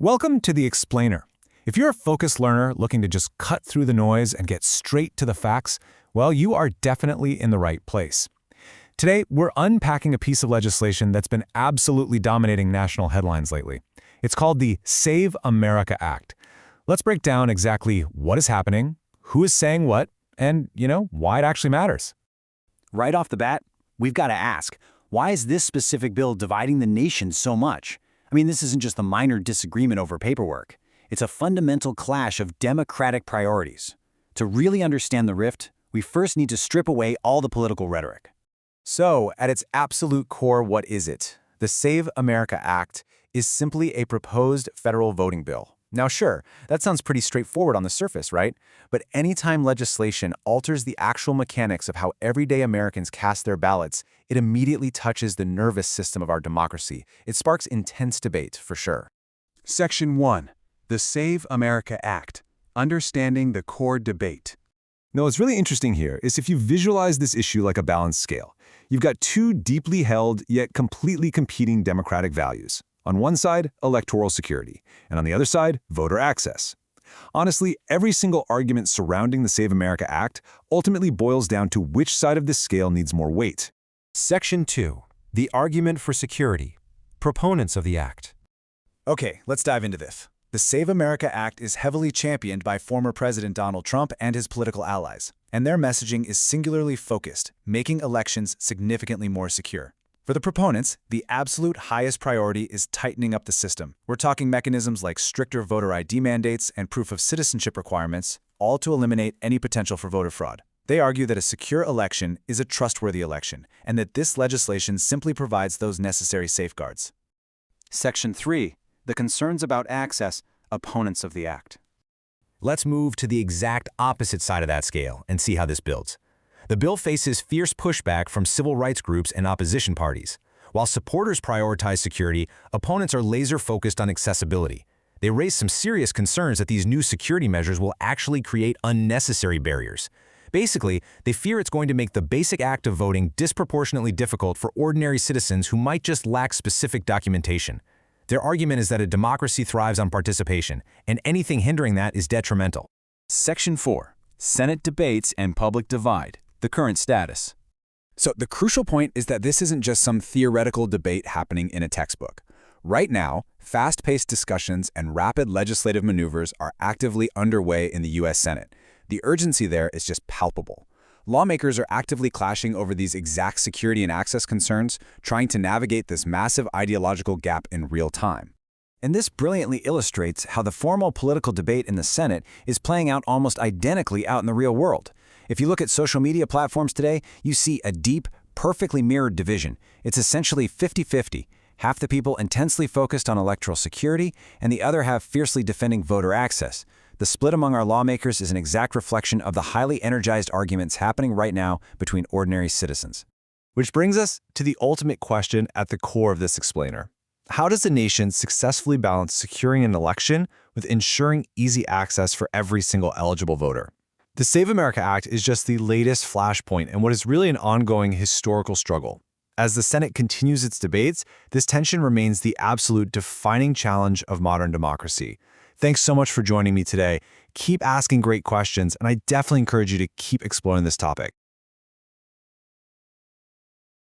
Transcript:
Welcome to The Explainer. If you're a focused learner looking to just cut through the noise and get straight to the facts, well, you are definitely in the right place. Today, we're unpacking a piece of legislation that's been absolutely dominating national headlines lately. It's called the Save America Act. Let's break down exactly what is happening, who is saying what, and, why it actually matters. Right off the bat, we've got to ask, why is this specific bill dividing the nation so much? This isn't just a minor disagreement over paperwork. It's a fundamental clash of democratic priorities. To really understand the rift, we first need to strip away all the political rhetoric. So, at its absolute core, what is it? The Save America Act is simply a proposed federal voting bill. Now sure, that sounds pretty straightforward on the surface, right? But anytime legislation alters the actual mechanics of how everyday Americans cast their ballots, it immediately touches the nervous system of our democracy. It sparks intense debate, for sure. Section 1. The Save America Act. Understanding the core debate. Now, what's really interesting here is if you visualize this issue like a balanced scale, you've got two deeply held yet completely competing democratic values. On one side, electoral security, and on the other side, voter access. Honestly, every single argument surrounding the Save America Act ultimately boils down to which side of this scale needs more weight. Section 2. The Argument for Security. Proponents of the Act. Okay, let's dive into this. The Save America Act is heavily championed by former President Donald Trump and his political allies, and their messaging is singularly focused, making elections significantly more secure. For the proponents, the absolute highest priority is tightening up the system. We're talking mechanisms like stricter voter ID mandates and proof of citizenship requirements, all to eliminate any potential for voter fraud. They argue that a secure election is a trustworthy election, and that this legislation simply provides those necessary safeguards. Section 3. The Concerns about Access. Opponents of the Act. Let's move to the exact opposite side of that scale and see how this builds. The bill faces fierce pushback from civil rights groups and opposition parties. While supporters prioritize security, opponents are laser-focused on accessibility. They raise some serious concerns that these new security measures will actually create unnecessary barriers. Basically, they fear it's going to make the basic act of voting disproportionately difficult for ordinary citizens who might just lack specific documentation. Their argument is that a democracy thrives on participation, and anything hindering that is detrimental. Section 4. Senate Debates and Public Divide. The current status. So the crucial point is that this isn't just some theoretical debate happening in a textbook. Right now, fast-paced discussions and rapid legislative maneuvers are actively underway in the U.S. Senate. The urgency there is just palpable. Lawmakers are actively clashing over these exact security and access concerns, trying to navigate this massive ideological gap in real time. And this brilliantly illustrates how the formal political debate in the Senate is playing out almost identically out in the real world. If you look at social media platforms today, you see a deep, perfectly mirrored division. It's essentially 50-50. Half the people intensely focused on electoral security, and the other half fiercely defending voter access. The split among our lawmakers is an exact reflection of the highly energized arguments happening right now between ordinary citizens. Which brings us to the ultimate question at the core of this explainer. How does a nation successfully balance securing an election with ensuring easy access for every single eligible voter? The Save America Act is just the latest flashpoint in what is really an ongoing historical struggle. As the Senate continues its debates, this tension remains the absolute defining challenge of modern democracy. Thanks so much for joining me today. Keep asking great questions, and I definitely encourage you to keep exploring this topic.